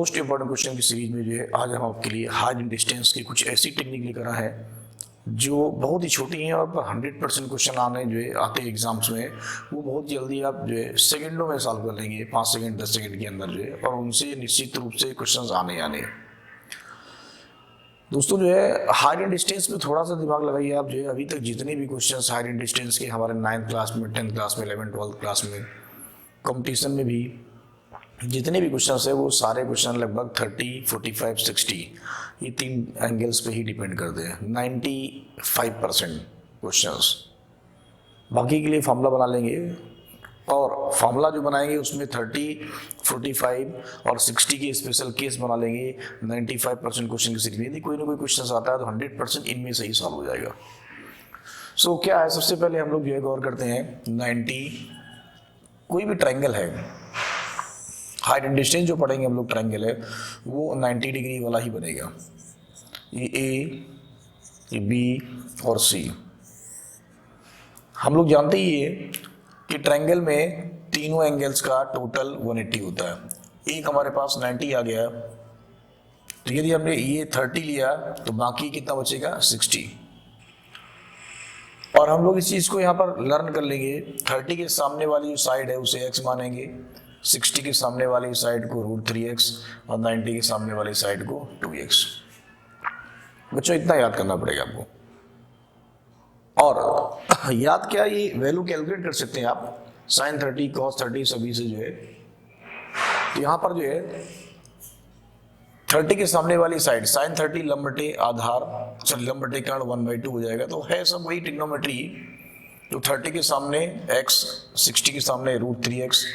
Most important question की series में जो है आज हम आपके लिए हायर डिस्टेंस की कुछ ऐसी टेक्निक लेकर आए हैं जो बहुत ही छोटी हैं और 100% क्वेश्चन आने जो है आते एग्जाम्स में वो बहुत जल्दी आप जो है सेकंडों में सॉल्व कर लेंगे, 5 सेकंड 10 सेकंड के अंदर जो है, और उनसे निश्चित रूप से क्वेश्चन आने आने। दोस्तों जो है हायर डिस्टेंस में थोड़ा सा दिमाग लगाइए आप। जो है अभी तक जितने भी क्वेश्चन हायर डिस्टेंस के हमारे 9th क्लास में, 10th क्लास में, 11th 12th क्लास में, कंपटीशन में भी जितने भी क्वेश्चन है वो सारे क्वेश्चन लगभग 30, 45, 60 ये 3 एंगल्स पे ही डिपेंड करते हैं। 95% क्वेश्चंस। बाकी के लिए फार्मूला बना लेंगे और फार्मूला जो बनाएंगे उसमें 30, 45 और 60 के स्पेशल केस बना लेंगे। 95% क्वेश्चन की सीरीज में यदि कोई ना कोई क्वेश्चन आता है तो 100% इनमें से ही सॉल्व हो जाएगा। सो क्या है, सबसे पहले हम लोग जो है गौर करते हैं 90 कोई भी ट्रायंगल है, हाइट एंड डिस्टेंस जो पढ़ेंगे हम लोग ट्रायंगल है वो 90 डिग्री वाला ही बनेगा। ये ए, ये बी और सी। हम लोग जानते ही है कि ट्रायंगल में तीनों एंगल्स का टोटल 180 होता है। एक हमारे पास 90 आ गया तो यदि हमने ये 30 लिया तो बाकी कितना बचेगा 60। और हम लोग इस चीज को यहाँ पर लर्न कर लेंगे। 30 के सामने वाली जो साइड है उसे x मानेंगे, 60 के सामने वाली साइड को √3x और 90 के सामने वाली साइड को 2x। बच्चों इतना याद करना पड़ेगा आपको। और याद क्या, ये वैल्यू कैलकुलेट कर सकते हैं आप। sin 30 cos 30 सभी से जो है तो यहाँ पर जो है 30 के सामने वाली साइड sin 30 लंब बटे आधार, लंब बटे कर्ण 1/2 हो जाएगा। तो है सब वही ट्रिग्नोमेट्री। तो 30 के सामने x, 60 के सामने √3x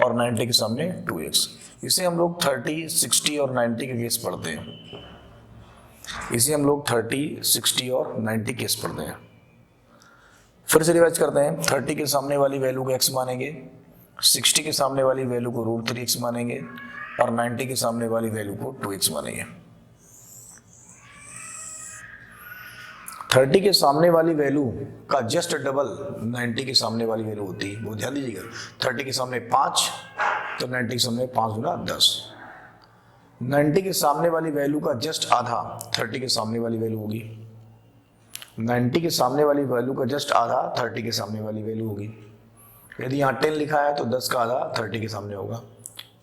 और 90 के सामने 2x। इसे हम लोग 30, 60 और 90 के केस पढ़ते हैं। इसे हम लोग 30, 60 और 90 केस पढ़ते हैं। फिर से रिवाइज करते हैं। 30 के सामने वाली वैल्यू को x मानेंगे, 60 के सामने वाली वैल्यू को √3x मानेंगे और 90 के सामने वाली वैल्यू को 2x मानेंगे। 30 के सामने वाली वैल्यू का जस्ट डबल 90 के सामने वाली वैल्यू होती है, वो ध्यान दीजिएगा। 30 के सामने 5 तो 90 के सामने 5 गुना 10। 90 के सामने वाली वैल्यू का जस्ट आधा 30 के सामने वाली वैल्यू होगी। 90 के सामने वाली वैल्यू का जस्ट आधा 30 के सामने वाली वैल्यू होगी। यदि यहाँ 10 लिखा है तो 10 का आधा 30 के सामने होगा।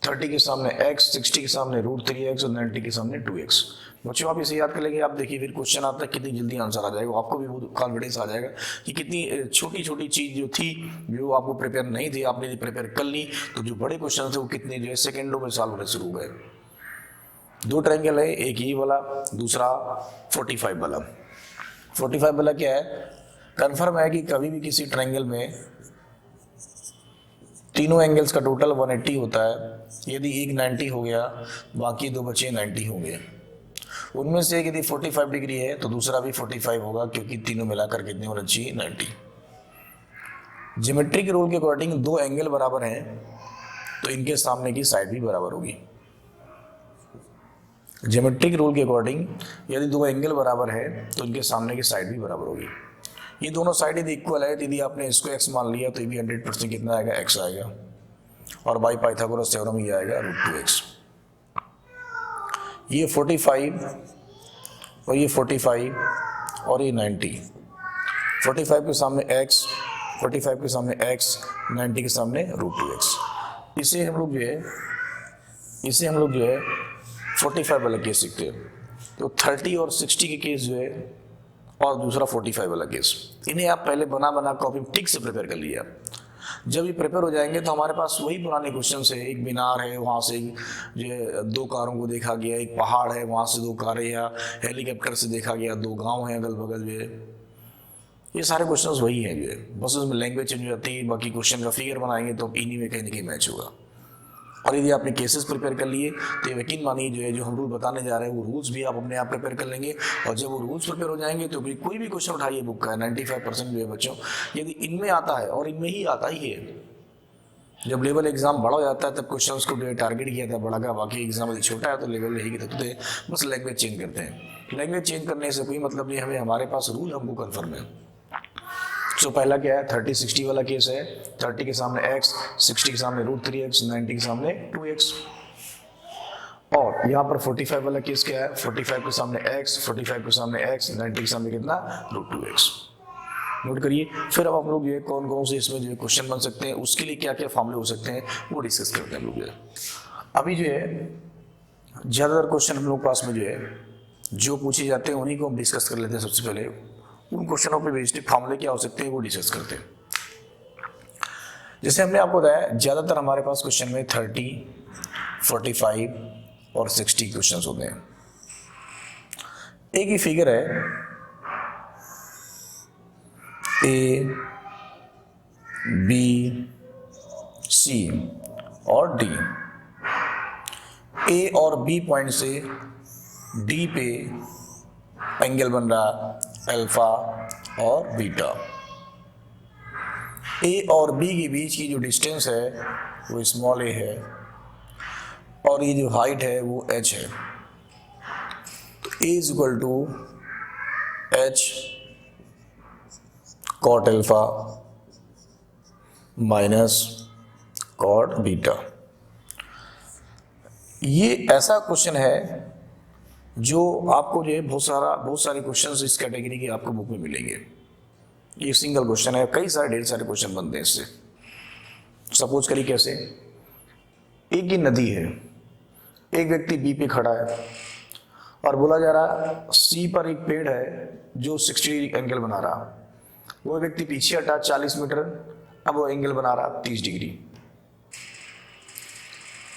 30 के सामने x, 60 के सामने √3x और 90 के सामने 2x। बच्चों आप इसे याद कर लेंगे। आप देखिए फिर क्वेश्चन आता है कितनी जल्दी आंसर आ जाएगा। आपको भी बहुत कॉन्फिडेंस आ जाएगा कि कितनी छोटी छोटी चीज जो थी, जो आपको प्रिपेयर नहीं थी, आपने प्रिपेयर कर ली तो जो बड़े क्वेश्चन थे वो कितने जो है सेकेंडों में सॉल्व होने शुरू हो गए। 2 ट्रायंगल है, एक ये वाला, दूसरा 45 वाला। 45 वाला क्या है, कन्फर्म है कि कभी भी किसी ट्रायंगल में तीनों एंगल्स का टोटल 180 होता है। यदि एक 90 हो गया, बाकी 2 बचे 90 हो गए। उनमें से यदि 45 डिग्री है तो दूसरा भी 45 होगा, क्योंकि तीनों मिलाकर कितने होना चाहिए 90। ज्योमेट्री के रूल के अकॉर्डिंग 2 एंगल बराबर हैं तो इनके सामने की साइड भी बराबर होगी। ज्योमेट्री के रूल के अकॉर्डिंग यदि 2 एंगल बराबर है तो इनके सामने की साइड भी बराबर होगी। ये दोनों साइड यदि इक्वल है, यदि आपने इसको x मान लिया तो ये भी 100% कितना आएगा x आएगा, और बाई पाइथागोरस थ्योरम ये आएगा √2x। ये 45 और ये 45 और ये 90। 45 के सामने x, 45 के सामने x, 90 के सामने √2x। इसे हम लोग जो है 45 वाला केस सीखते हैं। तो 30 और 60 के केस जो है और दूसरा 45 वाला केस, इन्हें आप पहले बना कॉपी ठीक से प्रिपेयर कर लिया। जब ये प्रिपेयर हो जाएंगे तो हमारे पास वही पुराने क्वेश्चन है। एक मीनार है, वहाँ से जो 2 कारों को देखा गया। एक पहाड़ है, वहाँ से 2 कारें, या हेलीकॉप्टर से देखा गया 2 गांव हैं अगल बगल जो है। ये सारे क्वेश्चन वही हैं जो है, बस उसमें लैंग्वेज चेंज हो जाती है। बाकी क्वेश्चन का फिगर बनाएंगे तो इन्हीं में कहीं ना कहीं मैच होगा। और यदि आपने केसेस प्रिपेयर कर लिए तो यकीन मानिए जो है जो हम रूल बताने जा रहे हैं वो रूल्स भी आप अपने आप प्रिपेयर कर लेंगे। और जब वो रूल्स प्रिपेयर हो जाएंगे तो कोई भी क्वेश्चन उठाइए बुक का, 95% जो है बच्चों यदि इनमें आता है, और इनमें ही आता ही है। जब लेवल एग्जाम बड़ा हो जाता है तब क्वेश्चन को टारगेट किया था बड़ा का, बाकी एग्जाम यदि छोटा है तो लेवल यही रखते हैं, बस लैंग्वेज चेंज करते हैं। लैंग्वेज चेंज करने से कोई मतलब नहीं, हमें हमारे पास रूल हमको कन्फर्म है। सो पहला क्या है, 30-60 वाला केस है। 30 के सामने x, 60 के सामने √3x, 90 के सामने 2x। और यहाँ पर 45 वाला केस क्या है, 45 के सामने x, 45 के सामने x, 90 के सामने कितना, √2x। नोट करिए। फिर अब हम लोग ये कौन कौन से इसमें जो क्वेश्चन बन सकते हैं, उसके लिए क्या क्या फॉर्मूले हो सकते हैं, वो डिस्कस करते हैं हम लोग। अभी जो है ज़्यादातर क्वेश्चन हम लोग पास में जो है जो पूछे जाते हैं उन्हीं को हम डिस्कस कर लेते हैं। सबसे पहले उन क्वेश्चनों पे बेस्ड फॉर्मूले क्या हो सकते हैं वो डिस्कस करते हैं। जैसे हमने आपको बताया ज़्यादातर हमारे पास क्वेश्चन में 30, 45 और 60 क्वेश्चंस होते हैं। एक ही फिगर है A, B, C और D। A और B पॉइंट से D पे एंगल बन रहा अल्फा और बीटा। A और B के बीच की जो डिस्टेंस है वो स्मॉल a है और ये जो हाइट है वो h है। तो A is equal to h cot alpha minus cot beta. ये ऐसा क्वेश्चन है जो आपको जो है बहुत सारे क्वेश्चंस इस कैटेगरी के आपको बुक में मिलेंगे। ये सिंगल क्वेश्चन है, कई सारे ढेर सारे क्वेश्चन बनते हैं इससे। सपोज करिए कैसे, एक ही नदी है, एक व्यक्ति बी पे खड़ा है और बोला जा रहा सी पर एक पेड़ है जो 60 डिग्री एंगल बना रहा। वो व्यक्ति पीछे हटा 40 मीटर, अब वो एंगल बना रहा 30 डिग्री।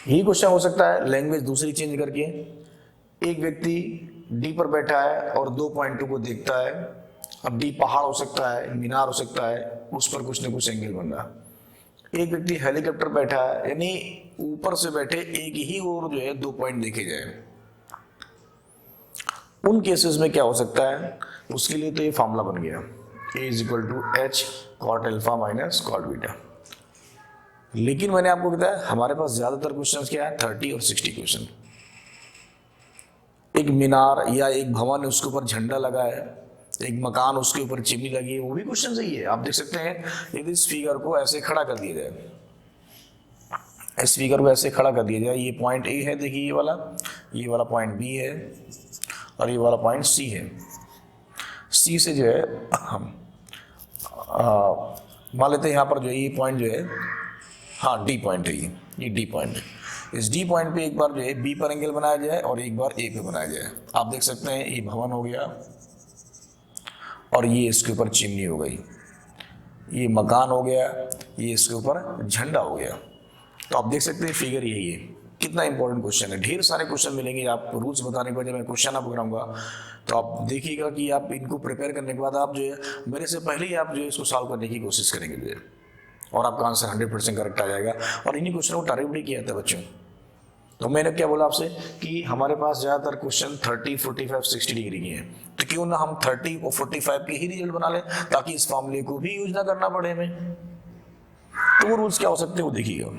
यही क्वेश्चन हो सकता है लैंग्वेज दूसरी चेंज करके। एक व्यक्ति डी पर बैठा है और 2 पॉइंटों को देखता है। अब डी पहाड़ हो सकता है, मीनार हो सकता है, उस पर कुछ न कुछ एंगल बन रहा। एक व्यक्ति हेलीकॉप्टर बैठा है, यानी ऊपर से बैठे एक ही और जो है 2 पॉइंट देखे जाए। उन केसेस में क्या हो सकता है, उसके लिए तो ये फॉर्मूला बन गया A is equal to h cot alpha minus cot beta. लेकिन मैंने आपको बताया हमारे पास ज्यादातर क्वेश्चंस क्या है, 30 और 60 क्वेश्चन। एक मीनार या एक भवन है उसके ऊपर झंडा लगा है, एक मकान उसके ऊपर चिमनी लगी है, वो भी क्वेश्चन सही है। आप देख सकते हैं यदि इस फिगर को ऐसे खड़ा कर दिया जाए, इस फिगर को ऐसे खड़ा कर दिया जाए, ये पॉइंट ए है, देखिए ये वाला पॉइंट बी है और ये वाला पॉइंट सी है। सी से जो है हम मान लेते हैं यहाँ पर जो है ये पॉइंट जो है, हाँ डी पॉइंट है, ये डी पॉइंट है। इस डी पॉइंट पे एक बार जो है बी पर एंगल बनाया जाए और एक बार ए पे बनाया जाए। आप देख सकते हैं ये भवन हो गया और ये इसके ऊपर चिमनी हो गई, ये मकान हो गया, ये इसके ऊपर झंडा हो गया। तो आप देख सकते हैं फिगर यही है। कितना इंपॉर्टेंट क्वेश्चन है, ढेर सारे क्वेश्चन मिलेंगे। आप रूल्स बताने के बाद जब मैं क्वेश्चन आपको कराऊंगा तो आप देखिएगा कि आप इनको प्रिपेयर करने के बाद आप जो है मेरे से पहले ही आप जो है इसको सॉल्व करने की कोशिश करेंगे जो है, और आपका आंसर 100% करेक्ट आ जाएगा। और इन्हीं क्वेश्चनों को टारगेट भी किया था बच्चों। तो मैंने क्या बोला आपसे कि हमारे पास ज़्यादातर क्वेश्चन 30, 45, 60 डिग्री की हैं, तो क्यों ना हम 30 और 45 के ही रिजल्ट बना लें, ताकि इस फॉर्मूले को भी यूज ना करना पड़े हमें। तो वो रूल्स क्या हो सकते हैं वो देखिएगा।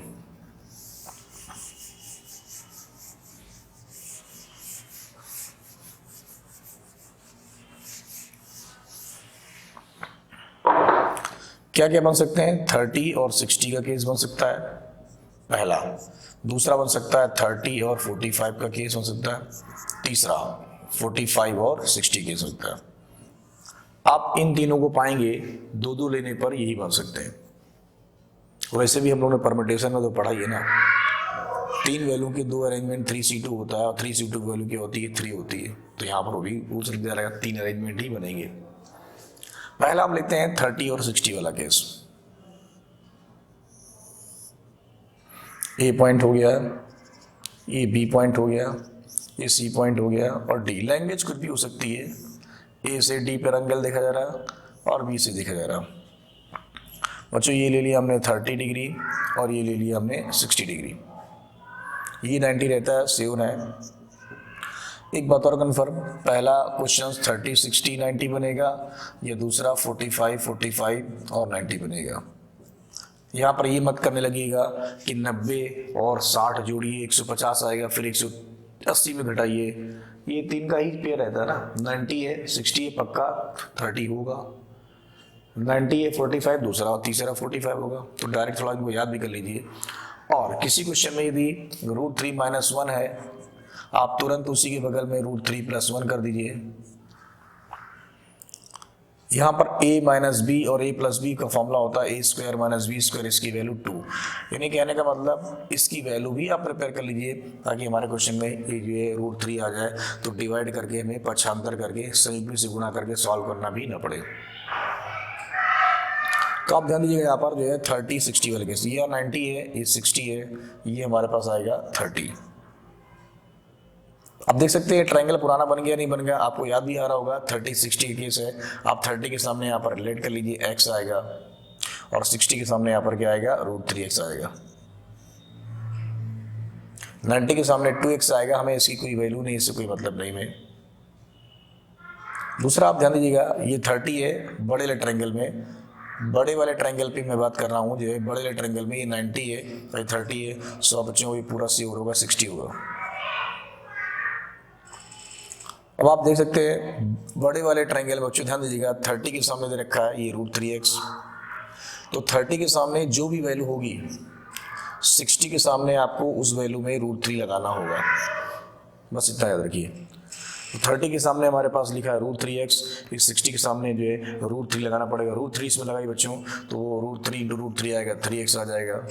क्या क्या बन सकते हैं, 30 और 60 का केस बन सकता है पहला। दूसरा बन सकता है 30 और 45 का केस बन सकता है। तीसरा 45 और 60 केस सकता है। आप इन तीनों को पाएंगे 2-2 लेने पर यही बन सकते हैं। वैसे भी हम लोगों ने परमिटेशन में तो पढ़ा ही है ना, 3 वैल्यू के 2 अरेंजमेंट 3C2 होता है और 3C2 वैल्यू की होती है 3 होती है। तो यहाँ पर वो भी पूछ दिया रहेगा 3 अरेंजमेंट ही बनेंगे। पहला हम लेते हैं 30 और 60 वाला केस। ए पॉइंट हो गया, ये बी पॉइंट हो गया, ये सी पॉइंट हो गया और डी। लैंग्वेज कुछ भी हो सकती है, ए से डी पर एंगल देखा जा रहा है और बी से देखा जा रहा है। बच्चों ये ले लिया हमने 30 डिग्री और ये ले लिया हमने 60 डिग्री। ये 90 रहता है, सेवन है। एक बात और कन्फर्म, पहला क्वेश्चन 30, 60, 90 बनेगा या दूसरा 45, 45 और 90 बनेगा। यहाँ पर ये मत करने लगेगा कि 90 और 60 जोड़िए 150 आएगा, फिर 180 में घटाइए। ये 3 का ही पेयर रहता है ना, 90 है 60 है पक्का 30 होगा, 90 है 45 दूसरा और तीसरा 45 होगा। तो डायरेक्ट थोड़ा इनको याद भी कर लीजिए। और किसी क्वेश्चन में यदि √3 - 1 है आप तुरंत उसी के बगल में √3+1 कर दीजिए। यहाँ पर a माइनस बी और a प्लस बी का फॉर्मूला होता है a² माइनस b², इसकी वैल्यू 2। यानी कहने का मतलब इसकी वैल्यू भी आप प्रिपेयर कर लीजिए ताकि हमारे क्वेश्चन में ये जो है √3 आ जाए, तो डिवाइड करके हमें पक्षांतर करके संयुग्मी से गुणा करके सॉल्व करना भी ना पड़े। तो आप ध्यान दीजिएगा यहाँ पर जो है 30 60 वाले केस, ये 90 है, ये 60 है, ये हमारे पास आएगा 30। अब देख सकते हैं ट्रायंगल पुराना बन गया नहीं बन गया, आपको याद भी आ रहा होगा 30 60 केस है। आप 30 के सामने यहाँ पर रिलेट कर लीजिए x आएगा और 60 के सामने यहाँ पर क्या आएगा √3x आएगा। 90 के सामने 2x आएगा, हमें इसकी कोई वैल्यू नहीं, इससे कोई मतलब नहीं में। दूसरा आप ध्यान दीजिएगा ये 30 है बड़े वाले ट्रायंगल में, बड़े वाले ट्रायंगल पे मैं बात कर रहा हूँ, जो है बड़े वाले ट्रायंगल में ये 90 है, भाई 30 है, 100 बच्चों को ये पूरा श्योर होगा 60 होगा। अब आप देख सकते हैं बड़े वाले ट्रायंगल में बच्चों ध्यान दीजिएगा 30 के सामने दे रखा है ये √3x, तो 30 के सामने जो भी वैल्यू होगी 60 के सामने आपको उस वैल्यू में √3 लगाना होगा, बस इतना याद रखिए। तो 30 के सामने हमारे पास लिखा है √3x, इस 60 के सामने जो है √3 लगाना पड़ेगा। √3 इसमें लगाइए बच्चों, तो √3 × √3 आएगा 3x आ जाएगा।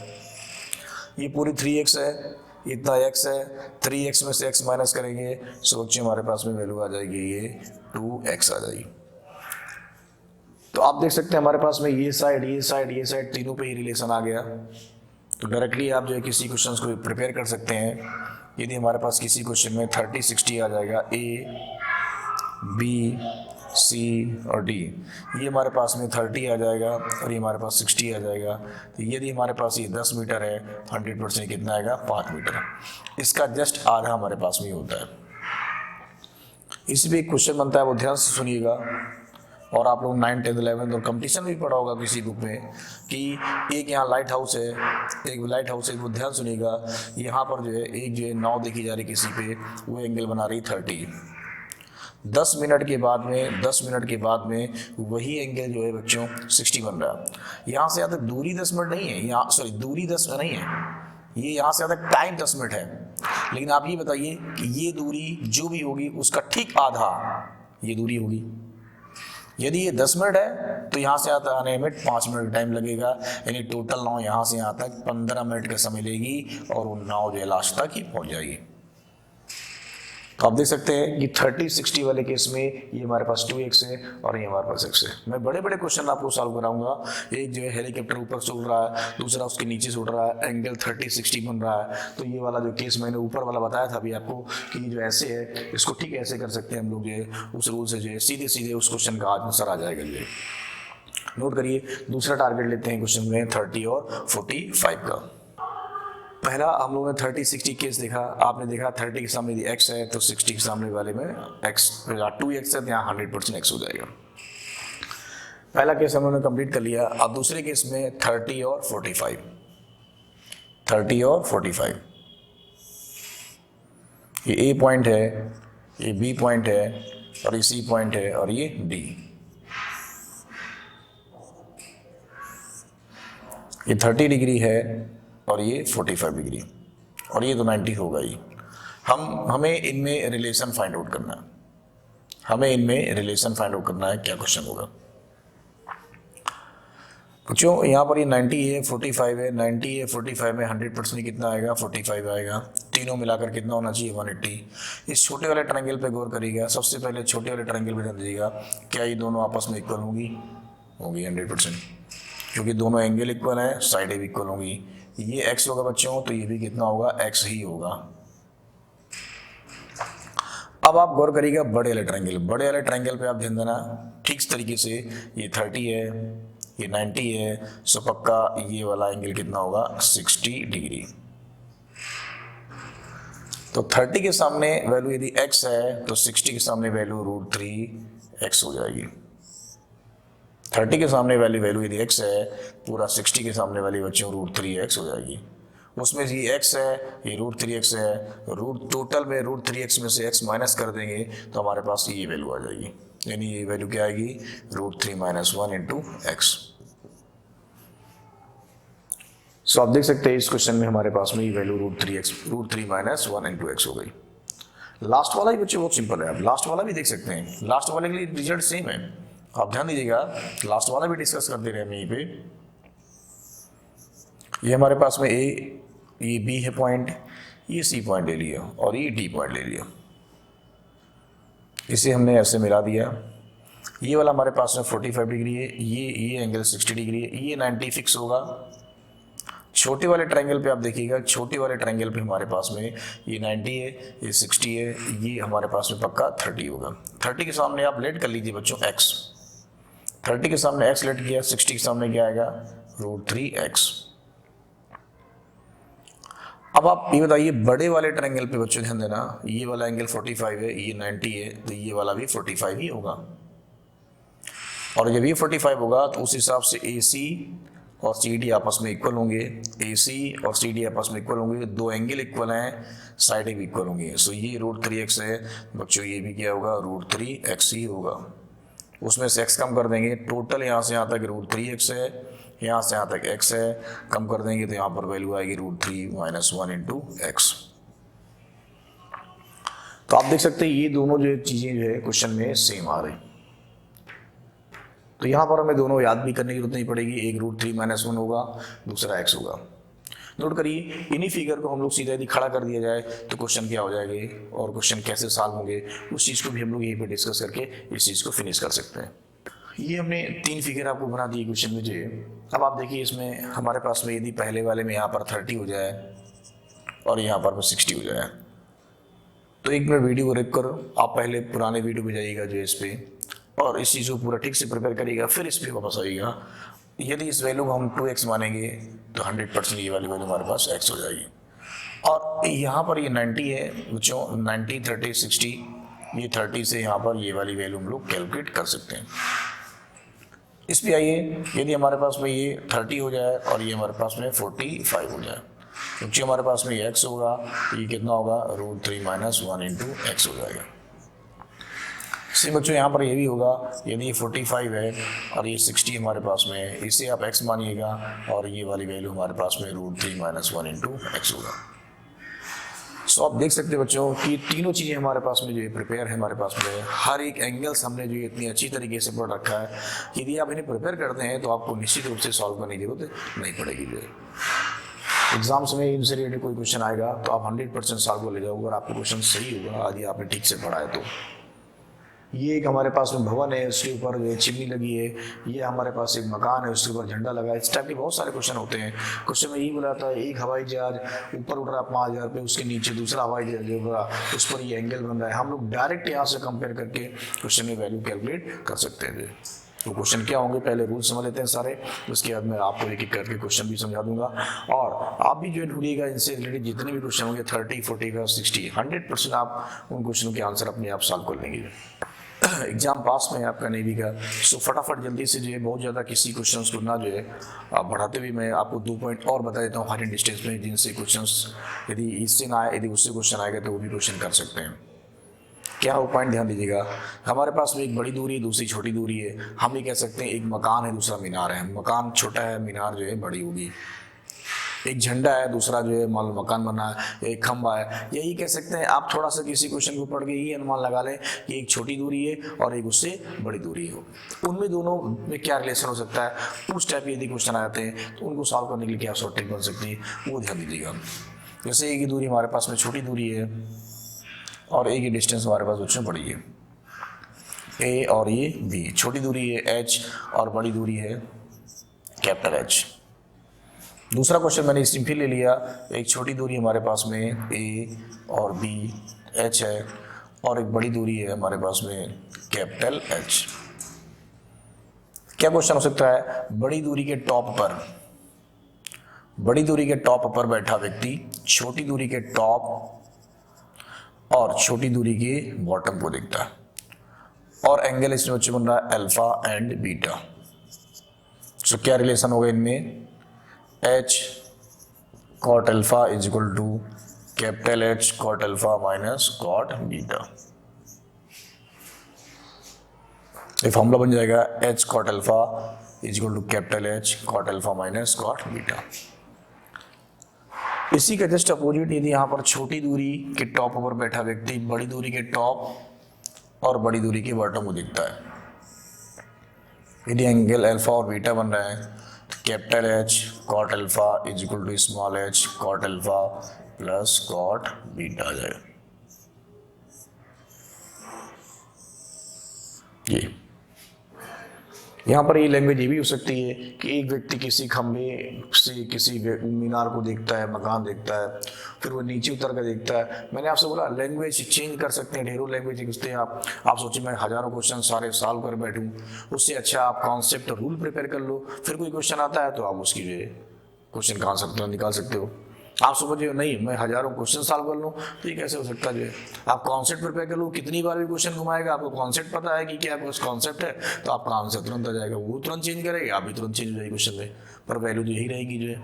ये पूरी 3x है, इतना x है, 3x में से x माइनस करेंगे, सो बच्चे हमारे पास में वैल्यू आ जाएगी ये 2x आ जाएगी। तो आप देख सकते हैं हमारे पास में ये साइड ये साइड ये साइड तीनों पे ही रिलेशन आ गया। तो डायरेक्टली आप जो है किसी क्वेश्चन को प्रिपेयर कर सकते हैं। यदि हमारे पास किसी क्वेश्चन में 30 60 आ जाएगा, a b c और d, ये हमारे पास में 30 आ जाएगा और ये हमारे पास 60 आ जाएगा। तो यदि हमारे पास ये 10 मीटर है, 100% कितना आएगा 5 मीटर, इसका जस्ट आधा हमारे पास में होता है। इसमें एक क्वेश्चन बनता है, वो ध्यान से सुनिएगा, और आप लोग 9th 10th 11th और कंपटीशन भी पढ़ा होगा किसी बुक में कि एक यहाँ लाइट हाउस है, एक लाइट हाउस है, वो ध्यान सुनिएगा। यहाँ पर जो है एक जो है नाव देखी जा रही किसी पे, वो एंगल बना रही 30। 10 मिनट के बाद में वही एंगल जो है बच्चों 60 बन रहा है। यहाँ से यहाँ तक दूरी 10 मिनट नहीं है, यहाँ सॉरी दूरी 10 मिनट नहीं है, ये यहाँ से यहाँ तक टाइम 10 मिनट है। लेकिन आप ये बताइए कि ये दूरी जो भी होगी उसका ठीक आधा ये दूरी होगी। यदि ये 10 मिनट है तो यहाँ से यहाँ तक आने में 5 मिनट का टाइम लगेगा, यानी टोटल नाव यहाँ से यहाँ तक 15 मिनट का समय लेगी और वो नाव जो है लास्ट तक ही पहुँच जाएगी। तो आप देख सकते हैं कि 30 60 वाले केस में ये हमारे पास 2x है और ये हमारे पास x है। मैं बड़े बड़े क्वेश्चन आपको सॉल्व कराऊंगा। एक जो है हेलीकॉप्टर ऊपर से उड़ रहा है, दूसरा उसके नीचे से उड़ रहा है, एंगल 30 60 बन रहा है। तो ये वाला जो केस मैंने ऊपर वाला बताया था अभी आपको कि जो ऐसे है, इसको ठीक ऐसे कर सकते हैं हम लोग, जो है उस रूल से जो है सीधे सीधे उस क्वेश्चन का आंसर आ जाएगा। ये नोट करिए। दूसरा टारगेट लेते हैं क्वेश्चन में 30 और 45 का। पहला हम लोगों ने 30 60 केस देखा, आपने देखा 30 के सामने यदि x है तो 60 के सामने वाले में x 2x है, तो यहाँ 100% x हो जाएगा। पहला केस हम लोगों ने कंप्लीट कर लिया। अब दूसरे केस में 30 और 45, 30 और 45, ये A पॉइंट है, ये B पॉइंट है और ये C पॉइंट है और ये D। ये 30 डिग्री है और ये 45 डिग्री और ये तो 90 होगा ही। हमें इनमें रिलेशन फाइंड आउट करना है, क्या क्वेश्चन होगा बच्चों। यहाँ पर ये 90 है 45 है, 90 है 45 में 100% कितना आएगा 45 आएगा। तीनों मिलाकर कितना होना चाहिए 180। इस छोटे वाले ट्रायंगल पे गौर करिएगा। सबसे पहले छोटे वाले ट्रायंगल पे ध्यान दीजिएगा, क्या ये दोनों आपस में इक्वल होगी 100%, क्योंकि दोनों एंगल इक्वल है, साइडें भी इक्वल होंगी। ये x होगा बच्चों, तो ये भी कितना होगा x ही होगा। अब आप गौर करिएगा बड़े वाले ट्रायंगल पे आप ध्यान देना ठीक तरीके से। ये 30 है, ये 90 है, सो पक्का ये वाला एंगल कितना होगा 60 डिग्री। तो 30 के सामने वैल्यू यदि x है तो 60 के सामने वैल्यू √3x हो जाएगी। 30 के सामने वैल्यू यदि x है, पूरा 60 के सामने वाली बच्चों √3x हो जाएगी। उसमें ये x है, ये √3x है, टोटल में √3x में से x माइनस कर देंगे तो हमारे पास ये वैल्यू आ जाएगी। यानी ये वैल्यू क्या आएगी √3 - 1 × x। सो आप देख सकते हैं इस क्वेश्चन में हमारे पास में ये वैल्यू √3 - 1 × x हो गई। लास्ट वाला ही बच्चे बहुत सिंपल है, आप लास्ट वाला भी देख सकते हैं, लास्ट वाले के लिए रिजल्ट सेम है। आप ध्यान दीजिएगा, लास्ट वाला भी डिस्कस कर दे रहे हैं हम यहीं पे। ये हमारे पास में ए, ये बी है पॉइंट, ये सी पॉइंट ले लिया और ये डी पॉइंट ले लिया, इसे हमने ऐसे मिला दिया। ये वाला हमारे पास में 45 डिग्री है, ये एंगल 60 डिग्री है, ये 90 फिक्स होगा। छोटे वाले ट्रायंगल पे आप देखिएगा, छोटे वाले ट्रायंगल पे हमारे पास में ये 90 है, ये 60 है, ये हमारे पास में पक्का 30 होगा। 30 के सामने आप लेट कर लीजिए बच्चों x, 30 के सामने x लेट किया, 60 के सामने क्या आएगा √3x। अब आप ये बताइए बड़े वाले ट्रायंगल पे बच्चों ध्यान देना, ये वाला एंगल 45 है, ये 90 है, तो ये वाला भी 45 ही होगा। और जब ये 45 होगा तो उस हिसाब से AC और CD आपस में इक्वल होंगे, AC और CD आपस में इक्वल होंगे, दो एंगल इक्वल हैं, साइडें भी इक्वल होंगी। सो ये √3x है बच्चों, ये भी क्या होगा √3x ही होगा। उसमें से x कम कर देंगे, टोटल यहाँ से यहाँ तक √3x है, यहाँ से यहाँ तक x है, कम कर देंगे तो यहाँ पर वैल्यू आएगी √3 - 1 × x। तो आप देख सकते हैं ये दोनों जो चीज़ें जो है क्वेश्चन में सेम आ रही। तो यहाँ पर हमें दोनों याद भी करने की जरूरत नहीं पड़ेगी, एक √3 - 1 होगा, दूसरा x होगा। नोट करिए, इन्हीं फिगर को हम लोग सीधा यदि खड़ा कर दिया जाए तो क्वेश्चन क्या हो जाएंगे और क्वेश्चन कैसे सॉल्व होंगे, उस चीज़ को भी हम लोग यहीं पे डिस्कस करके इस चीज़ को फिनिश कर सकते हैं। ये हमने 3 फिगर आपको बना दिए क्वेश्चन में जो। अब आप देखिए इसमें हमारे पास में यदि पहले वाले में यहाँ पर 30 हो जाए और यहाँ पर 60 हो जाए, तो 1 मिनट वीडियो को रेक करो, आप पहले पुराने वीडियो पे जाइएगा जो इस पे, और इस चीज़ को पूरा ठीक से प्रिपेयर करिएगा, फिर इस पर वापस आइएगा। यदि इस वैल्यू को हम 2x मानेंगे तो 100% ये वाली वैल्यू हमारे पास x हो जाएगी। और यहाँ पर ये 90 है बच्चों, 90, 30, 60, ये 30 से यहाँ पर ये वाली वैल्यू हम लोग कैलकुलेट कर सकते हैं। इस पे आइए, यदि हमारे पास में ये 30 हो जाए और ये हमारे पास में 45 हो जाए, क्योंकि हमारे पास में ये x होगा, ये कितना होगा √3 - 1 × x हो जाएगा। इसी बच्चों यहाँ पर ये भी होगा, यदि ये 45 है और ये 60 हमारे पास में है, इसे आप x मानिएगा और ये वाली वैल्यू हमारे पास में √3 - 1 × x होगा। सो आप देख सकते हैं बच्चों कि तीनों चीज़ें हमारे पास में जो है प्रिपेयर है, हमारे पास में हर एक एंगल्स हमने जो इतनी अच्छी तरीके से पढ़ रखा है, यदि आप इन्हें प्रिपेयर करते हैं तो आपको निश्चित रूप से सॉल्व करने की जरूरत नहीं पड़ेगी। जो एग्जाम्स में इनसे रिलेटेड कोई क्वेश्चन आएगा तो आप 100% सॉल्व कर ले जाओगे अगर आपको क्वेश्चन सही होगा, यदि आपने ठीक से पढ़ा है तो। ये एक हमारे पास में भवन है, उसके ऊपर जो चिमनी लगी है, ये हमारे पास एक मकान है, उसके ऊपर झंडा लगा है। इस टाइप के बहुत सारे क्वेश्चन होते हैं। क्वेश्चन में यही बोला था एक हवाई जहाज ऊपर उड़ रहा 5000 पे, उसके नीचे दूसरा हवाई जहाज उड़ रहा, उस पर ये एंगल बन रहा है। हम लोग डायरेक्ट यहाँ से कंपेयर करके क्वेश्चन में वैल्यू कैलकुलेट कर सकते हैं। तो क्वेश्चन क्या होंगे पहले रूल समझ लेते हैं सारे, उसके बाद मैं आपको एक एक करके क्वेश्चन भी समझा दूंगा। और आप भी जो ढूंढिएगा इनसे रिलेटेड जितने भी क्वेश्चन होंगे 30, 40, 60, 100% आप उन क्वेश्चनों के आंसर अपने आप सॉल्व कर लेंगे। एग्जाम पास में आपका नेवी का। सो फटाफट जल्दी से जो है बहुत ज़्यादा किसी क्वेश्चंस को ना जो है बढ़ाते हुए मैं आपको 2 पॉइंट और बता देता हूँ हायर डिस्टेंस में, जिनसे क्वेश्चंस यदि इससे ना आए, यदि उससे क्वेश्चन आएगा तो वो भी क्वेश्चन कर सकते हैं। क्या वो पॉइंट ध्यान दीजिएगा, हमारे पास में एक बड़ी दूरी है, दूसरी छोटी दूरी है। हम ये कह सकते हैं एक मकान है, दूसरा मीनार है। मकान छोटा है, मीनार जो है बड़ी होगी। एक झंडा है, दूसरा जो है मान लो मकान बना है, एक खंबा है। यही कह सकते हैं आप थोड़ा सा किसी क्वेश्चन को पढ़ के ये अनुमान लगा लें कि एक छोटी दूरी है और एक उससे बड़ी दूरी है, उनमें दोनों में क्या रिलेशन हो सकता है। उस टाइप के यदि क्वेश्चन आ जाते हैं तो उनको सॉल्व करने के लिए क्या शॉर्ट ट्रिक बन सकती है वो ध्यान दीजिएगा। जैसे एक ही दूरी हमारे पास में छोटी दूरी है और एक ही डिस्टेंस हमारे पास बच्चों बड़ी है, ए और ये बी। छोटी दूरी है h और बड़ी दूरी है कैपिटल H। दूसरा क्वेश्चन मैंने इस फिर ले लिया, एक छोटी दूरी हमारे पास में a और b h है और एक बड़ी दूरी है हमारे पास में कैपिटल H। क्या क्वेश्चन हो सकता है, बड़ी दूरी के टॉप पर, बड़ी दूरी के टॉप पर बैठा व्यक्ति छोटी दूरी के टॉप और छोटी दूरी के बॉटम को देखता है और एंगल इसमें बच्चे बन रहा है अल्फा एंड बीटा। सो क्या रिलेशन होगा इनमें, h cot alpha is equal to capital H cot alpha minus cot beta. ये फॉर्मूला बन जाएगा h cot alpha is equal to capital H cot alpha minus cot beta. इसी का just opposite यदि यहाँ पर छोटी दूरी के टॉप पर बैठा व्यक्ति बड़ी दूरी के टॉप और बड़ी दूरी के बॉटम को दिखता है, यदि एंगल अल्फा और बीटा बन रहा है तो capital H cot alpha is equal to small h cot alpha plus cot beta आ जाएगा। ये यहाँ पर ये लैंग्वेज ये भी हो सकती है कि एक व्यक्ति किसी खंभे से किसी मीनार को देखता है, मकान देखता है, फिर वो नीचे उतर कर देखता है। मैंने आपसे बोला लैंग्वेज चेंज कर सकते हैं, ढेरों लैंग्वेज पूछते हैं आप सोचिए मैं हजारों क्वेश्चन सारे सॉल्व कर बैठूं, उससे अच्छा आप कॉन्सेप्ट रूल प्रिपेयर कर लो, फिर कोई क्वेश्चन आता है तो आप उसकी जो है क्वेश्चन का आंसर निकाल सकते हो। आप समझिए नहीं मैं हजारों क्वेश्चन सॉल्व कर लूँ तो ये कैसे हो सकता है। आप कॉन्सेप्ट प्रिपेयर कर लो, कितनी बार भी क्वेश्चन घुमाएगा, आपको कॉन्सेप्ट पता है कि क्या कॉन्सेप्ट है तो आपका आंसर तुरंत आ जाएगा। वो तुरंत चेंज करेगा, आप भी तुरंत चेंज हो जाएगी क्वेश्चन में, पर वैल्यू तो यही रहेगी जो है।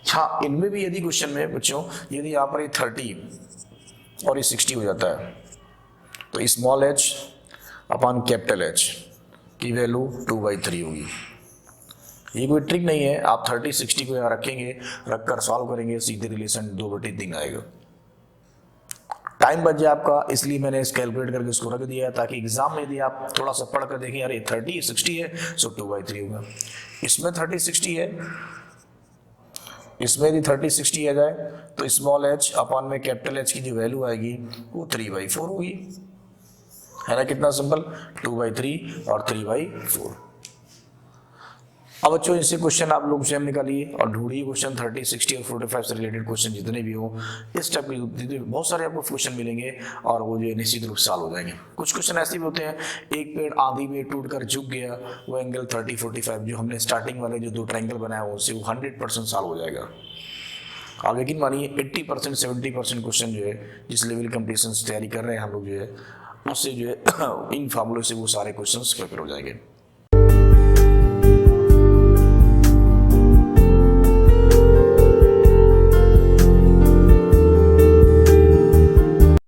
हाँ, इनमें भी यदि क्वेश्चन में बच्चों यदि यहाँ पर ये 30 और ये 60 हो जाता है तो small H upon capital H की वैल्यू 2/3 होगी। ये कोई ट्रिक नहीं है, आप 30-60 को यहाँ रखेंगे, रखकर सॉल्व करेंगे, सीधे रिलेशन 2/3 आएगा। टाइम बच जाए आपका, इसलिए मैंने इस कैलकुलेट करके इसको रख दिया ताकि एग्जाम में यदि आप थोड़ा सा पढ़ कर देखें यार ये 30-60 है सो 2/3 होगा। इसमें 30-60 है, इसमें यदि 30-60 आ जाए तो स्मॉल एच अपॉन में कैपिटल एच की जो वैल्यू आएगी वो 3/4 होगी, है ना। कितना सिंपल, 2/3 और 3/4। अब बच्चों इनसे क्वेश्चन आप लोग स्वयं निकालिए और ढूंढिए क्वेश्चन 30, 60 और 45 से रिलेटेड क्वेश्चन जितने भी हो, इस टाइप के बहुत सारे आपको क्वेश्चन मिलेंगे और वो जो निश्चित रूप से सॉल्व हो जाएंगे। कुछ क्वेश्चन ऐसे भी होते हैं, एक पेड़ आंधी में टूटकर झुक गया, वो एंगल 30-45 जो हमने स्टार्टिंग वाले जो 2 ट्रायंगल बनाया उससे वो 100% सॉल्व हो जाएगा। आप यकीन मानिए 80% 70% क्वेश्चन जो है जिस लेवल कंपटीशन तैयारी कर रहे हैं हम लोग जो है उससे जो है इन फार्मूलों से वो सारे क्वेश्चन प्रिपेयर हो जाएंगे।